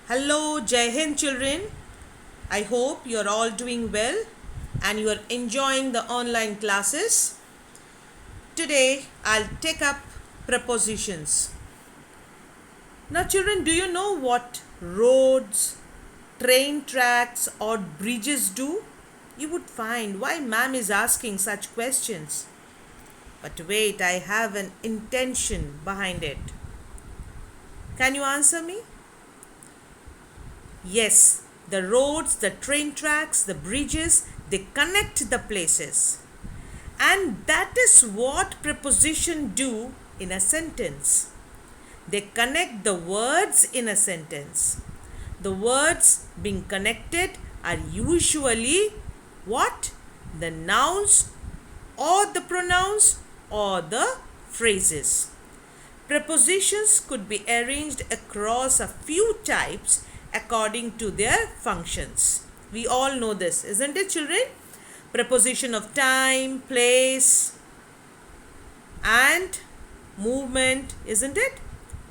Hello, Jai Hind children. I hope you're all doing well and you are enjoying the online classes. Today, I'll take up prepositions. Now, children, do you know what roads, train tracks, or bridges do? You would find why ma'am is asking such questions. But wait, I have an intention behind it. Can you answer me? Yes, the roads, the train tracks, the bridges, they connect the places. And that is what preposition do in a sentence. They connect the words in a sentence. The words being connected are usually what? The nouns or the pronouns or the phrases. Prepositions could be arranged across a few types according to their functions. We all know this, isn't it, children? Preposition of time, place, and movement, isn't it?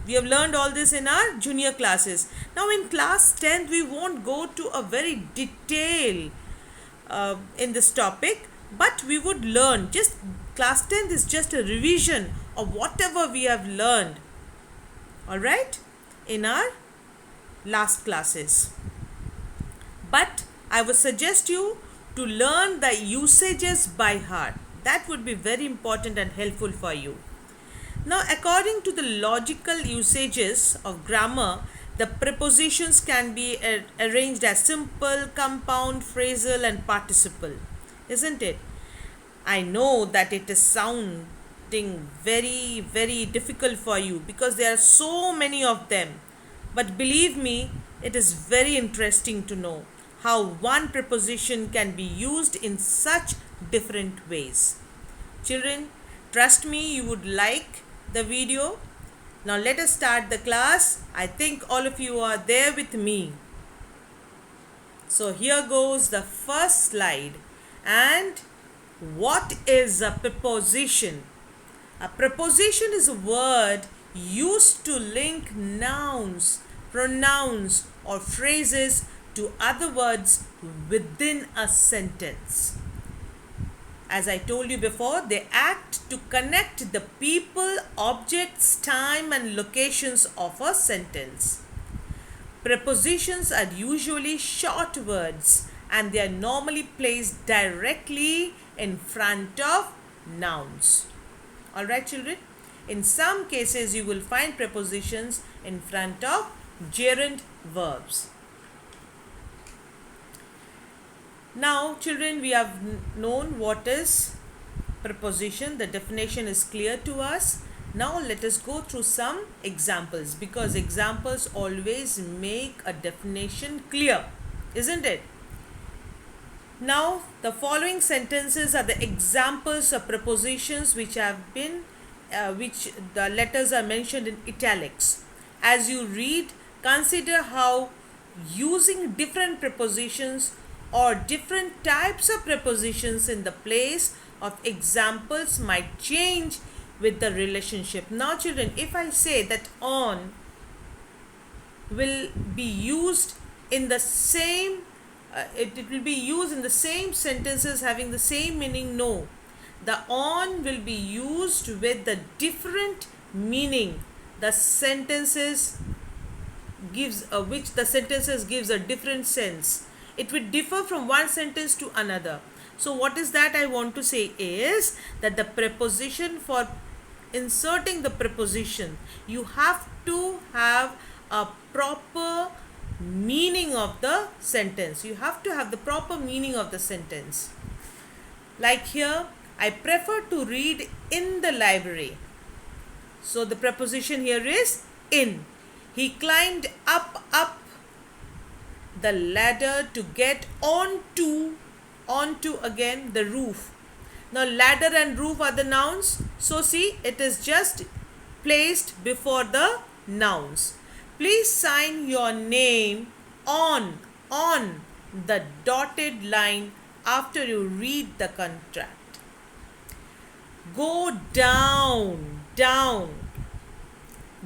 We have learned all this in our junior classes. Now, in class 10th, we won't go to a very detail in this topic, but we would learn. Just class 10th is just a revision of whatever we have learned, all right, in our last classes. But I would suggest you to learn the usages by heart. That would be very important and helpful for you. Now, according to the logical usages of grammar, the prepositions can be arranged as simple, compound, phrasal, and participle, isn't it? I know that it is sounding very, very difficult for you because there are so many of them. But believe me, it is very interesting to know how one preposition can be used in such different ways. Children, trust me, you would like the video. Now let us start the class. I think all of you are there with me. So here goes the first slide. And what is a preposition? A preposition is a word used to link nouns, pronouns, or phrases to other words within a sentence. As I told you before, they act to connect the people, objects, time, and locations of a sentence. Prepositions are usually short words and they are normally placed directly in front of nouns. Alright, children? In some cases, you will find prepositions in front of gerund verbs. Now, children, we have known what is preposition. The definition is clear to us. Now, let us go through some examples because examples always make a definition clear, isn't it? Now, the following sentences are the examples of prepositions which have been, which the letters are mentioned in italics. As you read, consider how using different prepositions or different types of prepositions in the place of examples might change with the relationship. Now, children, if I say that on will be used in the same it will be used in the same sentences having the same meaning, no, the on will be used with the different meaning the sentences gives which the sentences gives a different sense. It will differ from one sentence to another. So what is that I want to say is that the preposition, for inserting the preposition, you have to have a proper meaning of the sentence. You have to have the proper meaning of the sentence. Like here, I prefer to read in the library. So the preposition here is in. He climbed up the ladder to get onto again the roof. Now ladder and roof are the nouns. So see, it is just placed before the nouns. Please sign your name on the dotted line after you read the contract. Go down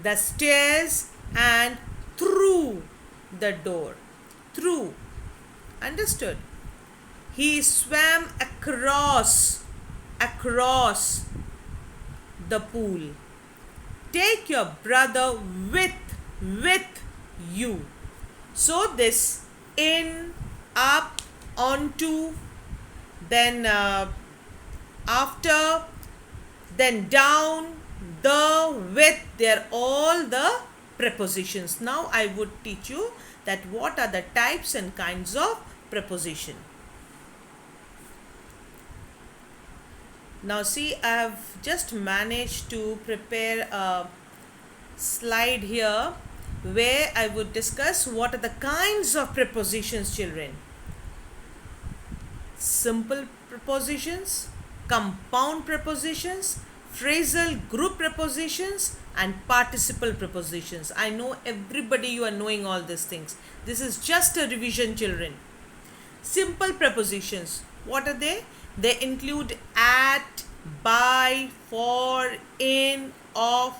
the stairs and through the door. Through. Understood? He swam across the pool. Take your brother with you. So this in, up, onto, then after, then down, the, with, they are all the prepositions. Now I would teach you that what are the types and kinds of preposition. Now see, I have just managed to prepare a slide here where I would discuss what are the kinds of prepositions, children. Simple prepositions, compound prepositions, phrasal group prepositions, and participle prepositions. I know everybody, you are knowing all these things. This is just a revision, children. Simple prepositions, what are they? They include at, by, for, in, of,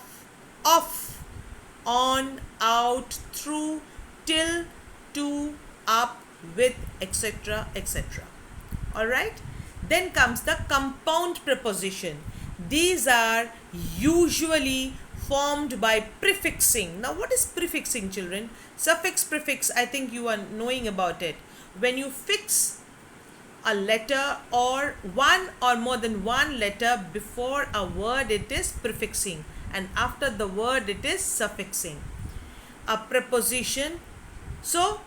on, out, through, till, to, up, with, etc., etc. Alright? Then comes the compound preposition. These are usually formed by prefixing. Now what is prefixing, children? Suffix, prefix, I think you are knowing about it. When you fix a letter or one or more than one letter before a word, it is prefixing, and after the word it is suffixing. A preposition, so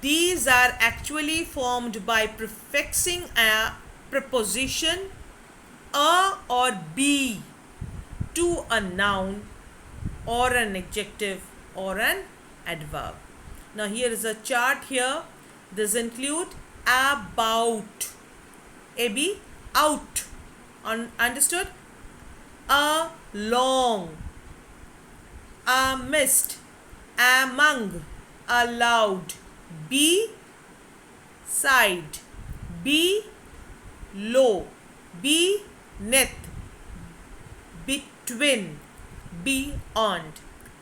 these are actually formed by prefixing a preposition a or be to a noun or an adjective or an adverb. Now here is a chart here. This include about, ab, out, understood, along, amidst, among, aloud, beside, below, beneath, between, beyond,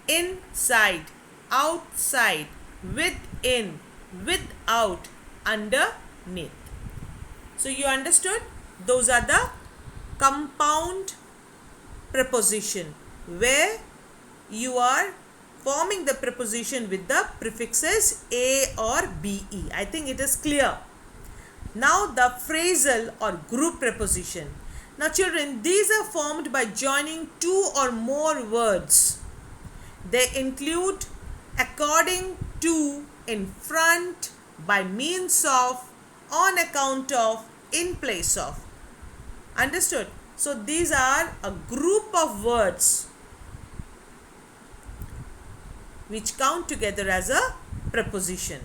inside, outside, within, without, underneath. So you understood? Those are the compound preposition where you are forming the preposition with the prefixes a or be. I think it is clear. Now the phrasal or group preposition. Now children, these are formed by joining two or more words. They include according to, in front, by means of, on account of, in place of. Understood? So these are a group of words which count together as a preposition.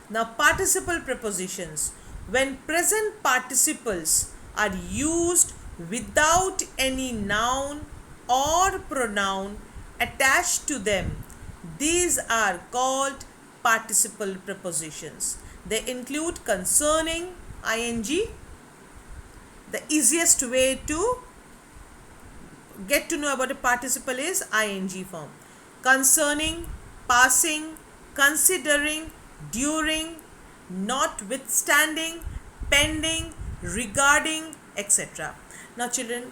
Now participle prepositions. When present participles are used without any noun or pronoun attached to them, these are called participle prepositions. They include concerning, ing. The easiest way to get to know about a participle is ing form. Concerning, passing, considering, during, notwithstanding, pending, regarding, etc. Now children,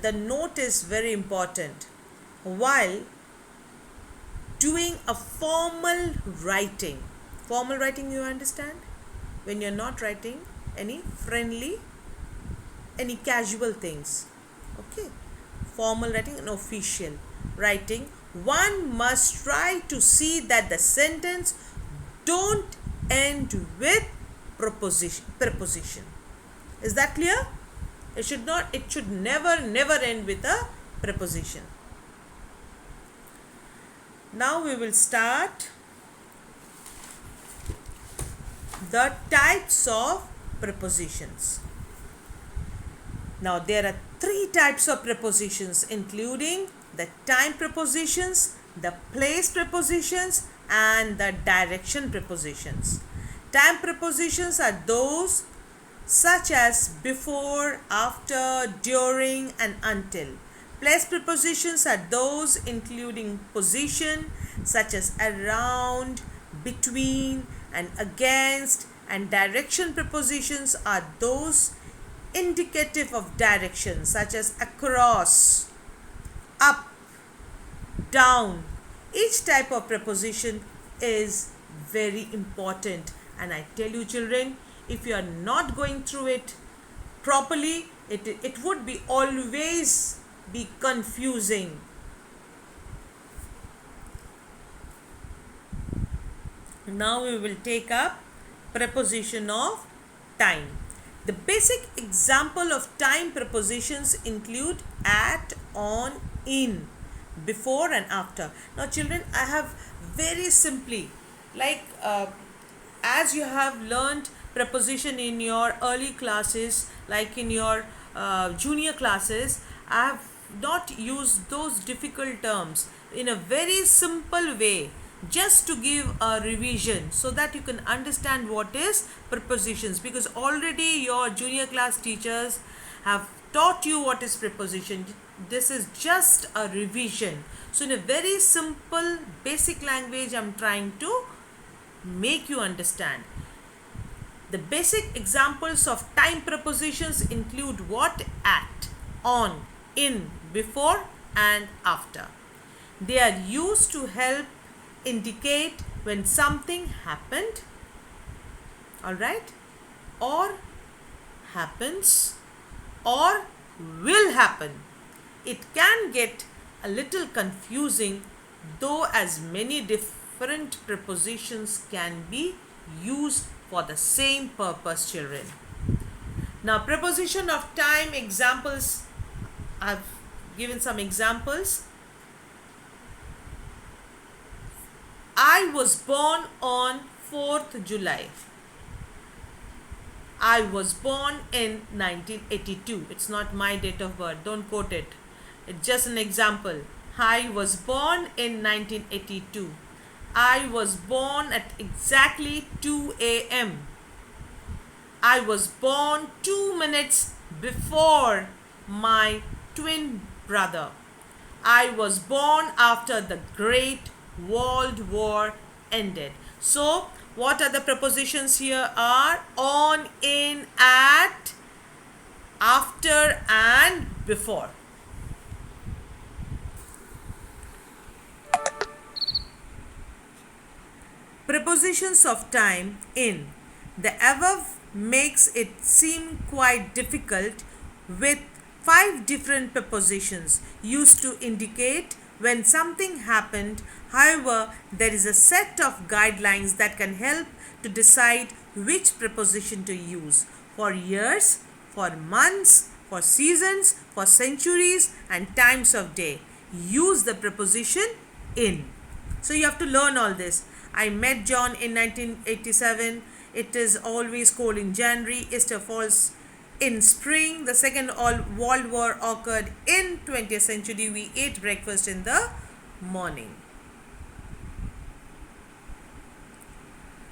the note is very important. While doing a formal writing you understand, when you're not writing any friendly, any casual things, okay, formal writing and official writing, one must try to see that the sentence don't end with preposition. Is that clear? It should never end with a preposition. Now we will start the types of prepositions. Now there are three types of prepositions, including the time prepositions, the place prepositions, and the direction prepositions. Time prepositions are those such as before, after, during, and until. Place prepositions are those including position such as around, between and against and direction prepositions are those indicative of direction, such as across, up, down. Each type of preposition is very important, and I tell you children, if you are not going through it properly, it would be always be confusing. Now we will take up preposition of time. The basic example of time prepositions include at, on, in, before and after. Now children, I have very simply, like as you have learned preposition in your early classes, like in your junior classes, I have not used those difficult terms. In a very simple way, just to give a revision so that you can understand what is prepositions, because already your junior class teachers have taught you what is preposition. This is just a revision. So in a very simple basic language, I'm trying to make you understand. The basic examples of time prepositions include what? At, on, in, before and after. They are used to help indicate when something happened, alright, or happens, or will happen. It can get a little confusing, though, as many different prepositions can be used for the same purpose, children. Now, preposition of time examples, I've given some examples. I was born on 4th July. I was born in 1982. It's not my date of birth. Don't quote it. It's just an example. I was born in 1982. I was born at exactly 2 a.m. I was born 2 minutes before my twin brother. I was born after the Great World War ended. So, what are the prepositions here are? On, in, at, after and before. Prepositions of time in. The above makes it seem quite difficult, with 5 different prepositions used to indicate when something happened. However, there is a set of guidelines that can help to decide which preposition to use for years, for months, for seasons, for centuries and times of day. Use the preposition in. So you have to learn all this. I met John in 1987. It is always cold in January. Easter falls in spring. The Second World War occurred in 20th century. We ate breakfast in the morning.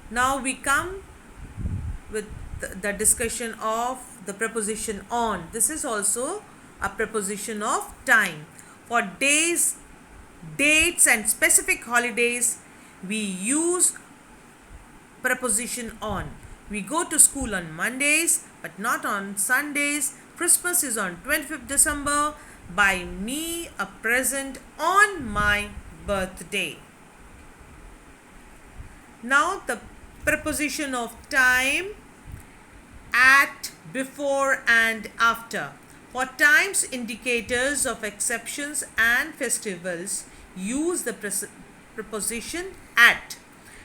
Now we come with the discussion of the preposition on. This is also a preposition of time. For days, dates and specific holidays, we use preposition on. We go to school on Mondays but not on Sundays. Christmas is on 25th December. Buy me a present on my birthday. Now the preposition of time, at, before and after. For times, indicators of exceptions and festivals, use the preposition at.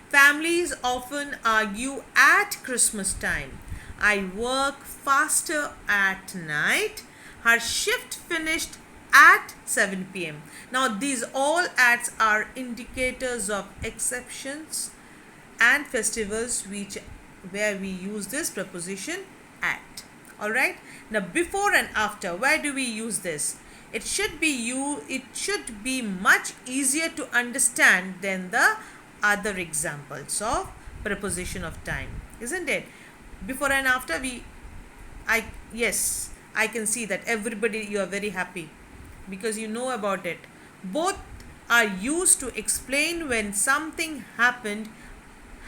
Families often argue at Christmas time. I work faster at night. Her shift finished at 7 p.m. Now these all ats are indicators of exceptions and festivals where we use this preposition at. Alright. Now before and after, where do we use this? It should be much easier to understand than the other examples of preposition of time, isn't it? Before and after, yes, I can see that everybody, you are very happy because you know about it. Both are used to explain when something happened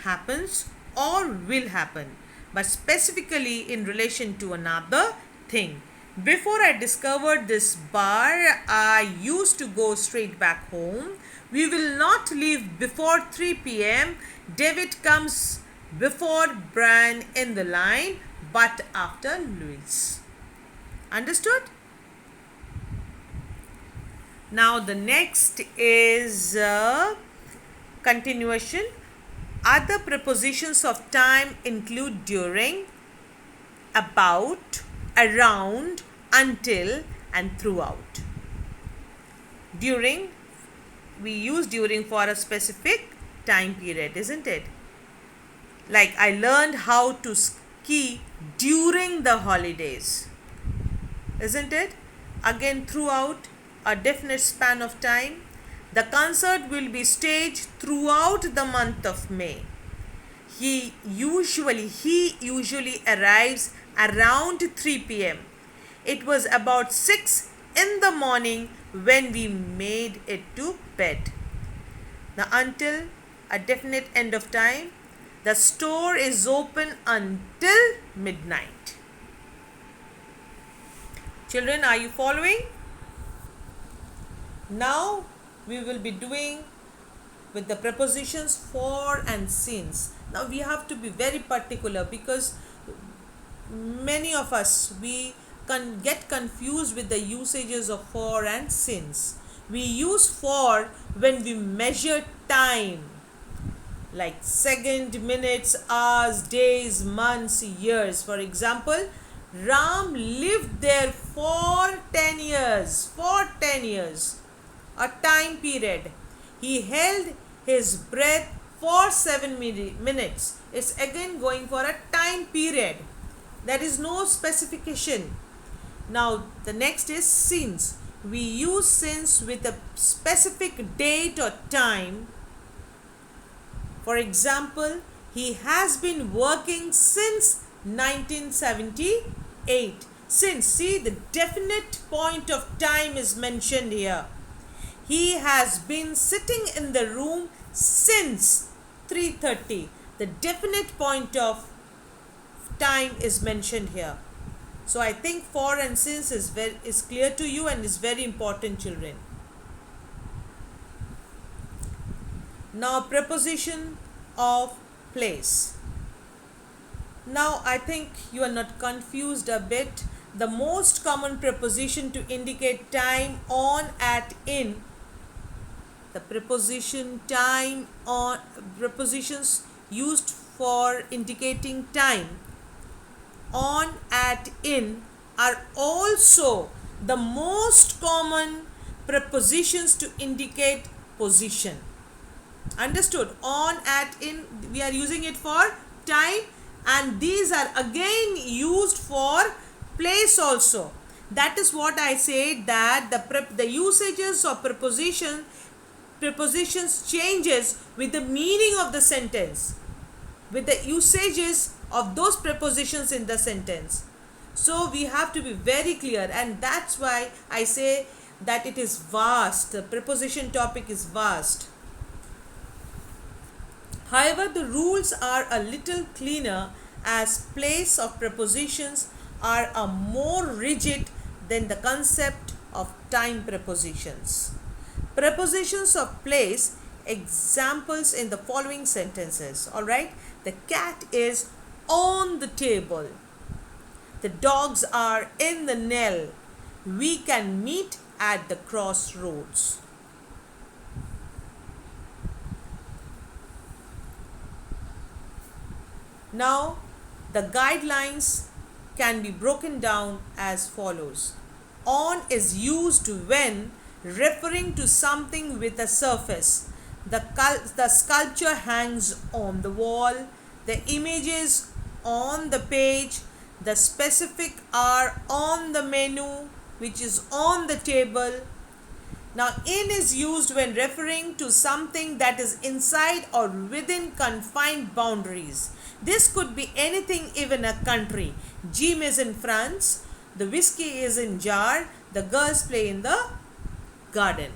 happens or will happen, but specifically in relation to another thing. Before I discovered this bar, I used to go straight back home. We will not leave before 3 p.m. David comes before Brian in the line, but after Louis. Understood? Now the next is continuation. Other prepositions of time include during, about, around, until, and throughout. During, we use during for a specific time period, isn't it? Like I learned how to ski during the holidays, isn't it? Again, throughout, a definite span of time. The concert will be staged throughout the month of May. He usually arrives around 3 p.m. It was about 6 in the morning when we made it to bed. The until, a definite end of time. The store is open until midnight. Children, are you following? Now we will be doing with the prepositions for and since. Now we have to be very particular because many of us we can get confused with the usages of for and since. We use for when we measure time, like second, minutes, hours, days, months, years. For example, Ram lived there for 10 years. For 10 years. A time period. He held his breath for 7 minutes. It's again going for a time period. There is no specification. Now the next is since. We use since with a specific date or time. For example, he has been working since 1978. Since, see, the definite point of time is mentioned here. He has been sitting in the room since 3:30. The definite point of time is mentioned here. So I think for and since is clear to you and is very important, children. Now preposition of place. Now I think you are not confused a bit. The most common preposition to indicate time, on, at, in. The preposition time, on, prepositions used for indicating time, on, at, in, are also the most common prepositions to indicate position. Understood? On, at, in, we are using it for time, and these are again used for place also. That is what I said, that the usages of prepositions changes with the meaning of the sentence, with the usages of those prepositions in the sentence. So we have to be very clear, and that's why I say that it is vast. The preposition topic is vast. However, the rules are a little cleaner, as place of prepositions are more rigid than the concept of time prepositions. Prepositions of place, examples in the following sentences. Alright, the cat is on the table. The dogs are in the Nell. We can meet at the crossroads. Now, the guidelines can be broken down as follows. On is used when referring to something with a surface. The sculpture hangs on the wall. The images on the page. The specific are on the menu, which is on the table. Now, in is used when referring to something that is inside or within confined boundaries. This could be anything, even a country. Jim is in France. The whiskey is in jar. The girls play in the garden.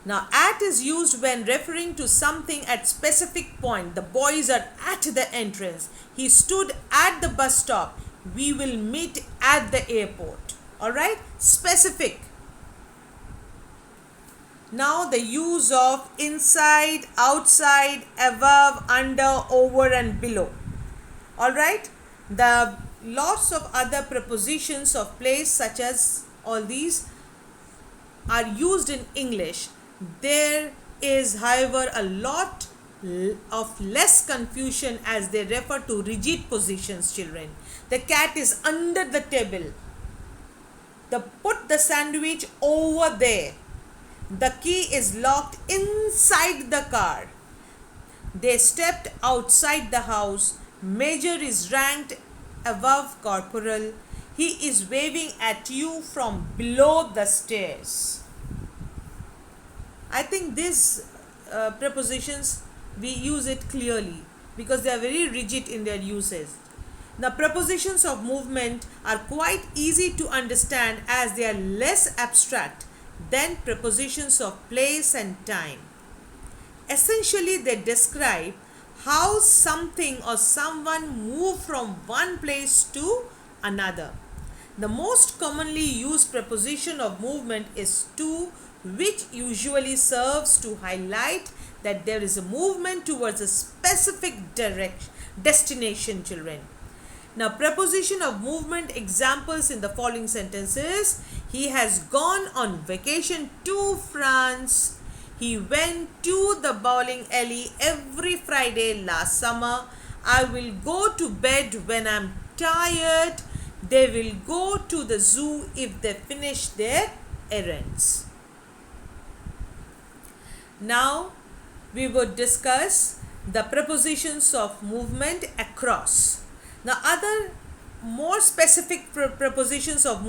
Now, at is used when referring to something at specific point. The boys are at the entrance. He stood at the bus stop. We will meet at the airport. All right? Specific. Now, the use of inside, outside, above, under, over, and below. All right? The lots of other prepositions of place, such as all these, are used in English. There is, however, a lot of less confusion as they refer to rigid positions, children. The cat is under the table. Put the sandwich over there. The key is locked inside the car. They stepped outside the house. Major is ranked above corporal. He is waving at you from below the stairs. I think these prepositions, we use it clearly because they are very rigid in their usage. The prepositions of movement are quite easy to understand as they are less abstract than prepositions of place and time. Essentially, they describe how something or someone move from one place to another. The most commonly used preposition of movement is to, which usually serves to highlight that there is a movement towards a specific destination, children. Now, preposition of movement examples in the following sentences. He has gone on vacation to France. He went to the bowling alley every Friday last summer. I will go to bed when I'm tired. They will go to the zoo if they finish their errands. Now, we would discuss the prepositions of movement across. Now, other more specific prepositions of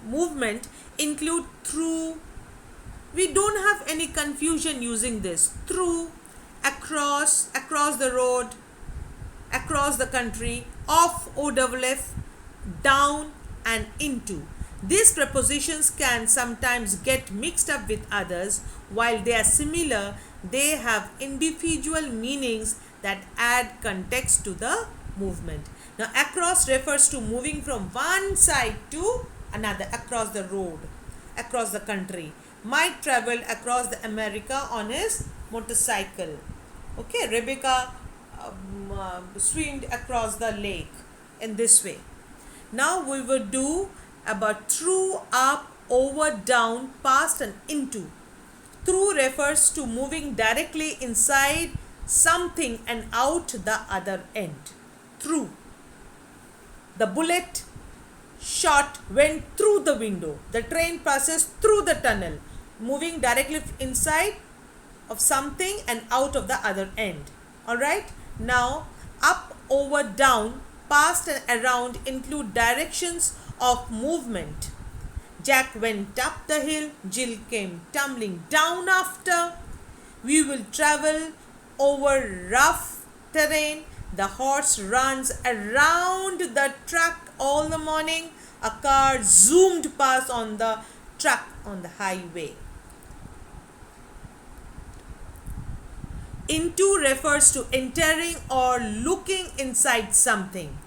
movement include through. We don't have any confusion using this. Through, across the road, across the country, off, OFF, down, and into. These prepositions can sometimes get mixed up with others. While they are similar, they have individual meanings that add context to the movement. Now, across refers to moving from one side to another, across the road, across the country. Mike traveled across the America on his motorcycle. Okay, Rebecca swam across the lake in this way. Now we will do about through, up, over, down, past, and into. Through refers to moving directly inside something and out the other end. Through. The bullet shot went through the window. The train passes through the tunnel, moving directly inside of something and out of the other end. Alright? Now, up, over, down, past, and around include directions of movement. Jack went up the hill. Jill came tumbling down after. We will travel over rough terrain. The horse runs around the track all the morning. A car zoomed past on the truck on the highway. Into refers to entering or looking inside something.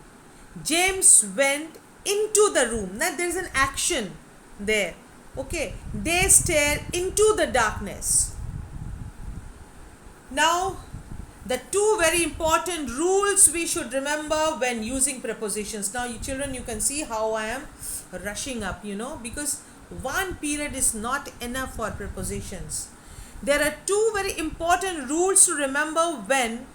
James went into the room. Now there is an action there. Okay. They stare into the darkness. Now, the two very important rules we should remember when using prepositions. Now, you children, you can see how I am rushing up, because one period is not enough for prepositions. There are two very important rules to remember when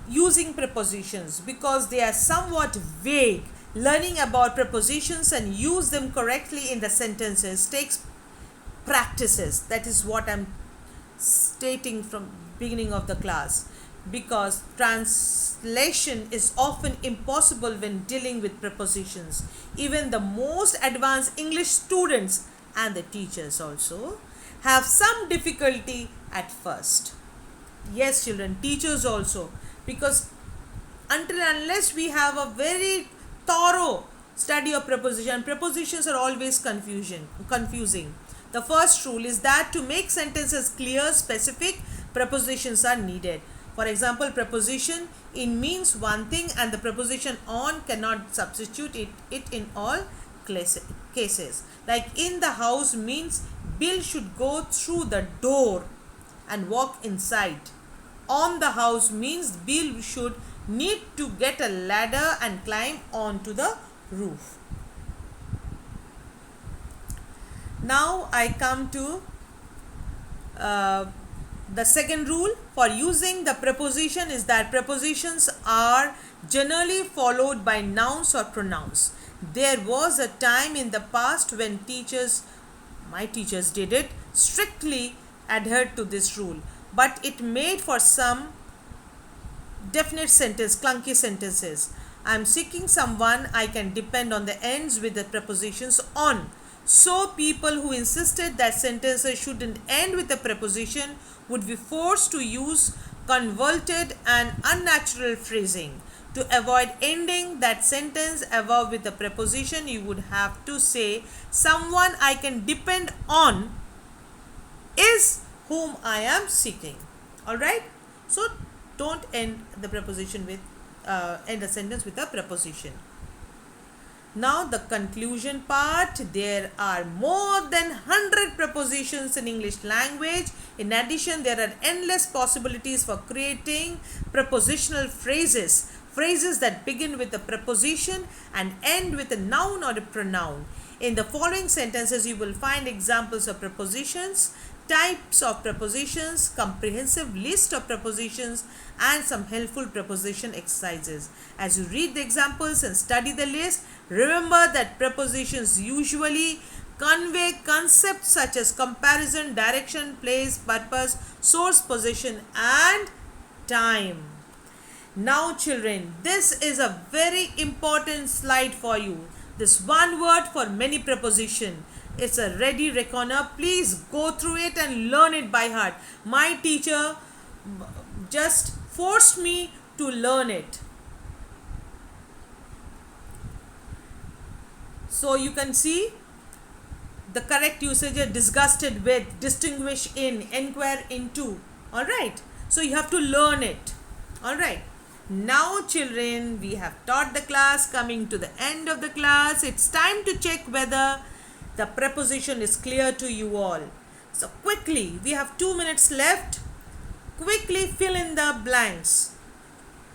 using prepositions because they are somewhat vague. Learning about prepositions and use them correctly in the sentences takes practices. That is what I'm stating from beginning of the class, because translation is often impossible when dealing with prepositions. Even the most advanced English students and the teachers also have some difficulty at first. Yes, children, teachers also, because until unless we have a very thorough study of prepositions are always confusing. The first rule is that to make sentences clear, specific, prepositions are needed. For example, preposition in means one thing and the preposition on cannot substitute it in all cases. Like in the house means Bill should go through the door and walk inside. On the house means Bill should need to get a ladder and climb onto the roof. Now I come to the second rule for using the preposition is that prepositions are generally followed by nouns or pronouns. There was a time in the past when my teachers did it, strictly adhered to this rule, but it made for some definite clunky sentences. I am seeking someone, I can depend on the ends with the prepositions on. So people who insisted that sentences shouldn't end with a preposition would be forced to use convoluted and unnatural phrasing. To avoid ending that sentence above with a preposition, you would have to say, someone I can depend on is whom I am seeking. Alright? So don't end the preposition with end a sentence with a preposition. Now the conclusion part. There are more than 100 prepositions in English language. In addition, there are endless possibilities for creating prepositional phrases. Phrases that begin with a preposition and end with a noun or a pronoun. In the following sentences, you will find examples of prepositions, types of prepositions, comprehensive list of prepositions, and some helpful preposition exercises. As you read the examples and study the list, remember that prepositions usually convey concepts such as comparison, direction, place, purpose, source, position, and time. Now children, this is a very important slide for you. This one word for many preposition. It's a ready reckoner. Please go through it and learn it by heart. My teacher just forced me to learn it. So you can see the correct usage are disgusted with, distinguish in, inquire into. Alright. So you have to learn it. Alright. Now children, we have taught the class. Coming to the end of the class, it's time to check whether the preposition is clear to you all. So quickly, we have 2 minutes left. Quickly fill in the blanks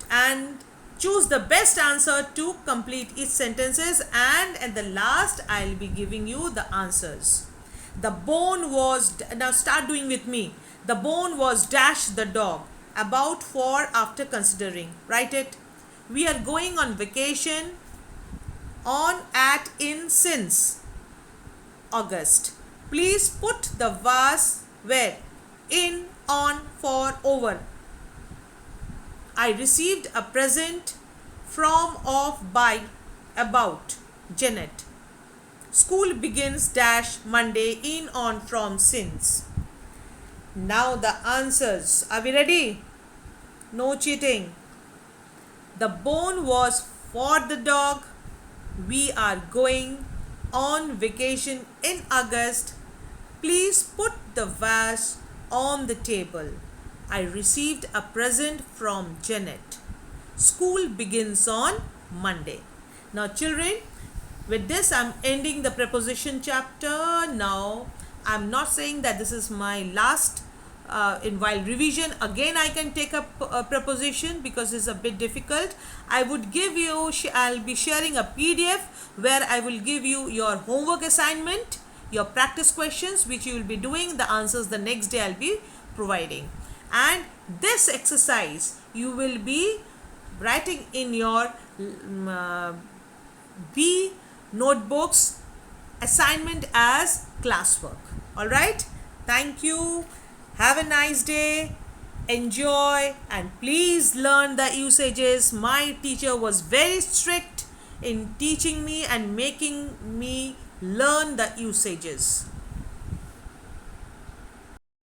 and choose the best answer to complete each sentences, and at the last I'll be giving you the answers. The bone was, now start doing with me. The bone was dash the dog. About, for, after, considering. Write it. We are going on vacation. On, at, in, since August. Please put the vase where? In, on, for, over. I received a present from, of, by, about. Janet. School begins dash Monday, in, on, from, since. Now the answers. Are we ready? No cheating. The bone was for the dog. We are going on vacation in August. Please put the vase on the table. I received a present from Janet. School begins on Monday. Now children, with this I'm ending the preposition chapter. Now I'm not saying that this is my last while revision. Again I can take up a preposition because it's a bit difficult. I would give you, I'll be sharing a PDF where I will give you your homework assignment, your practice questions which you will be doing. The answers the next day I'll be providing. And this exercise you will be writing in your B notebooks assignment as classwork. Alright, thank you. Have a nice day. Enjoy and please learn the usages. My teacher was very strict in teaching me and making me learn the usages.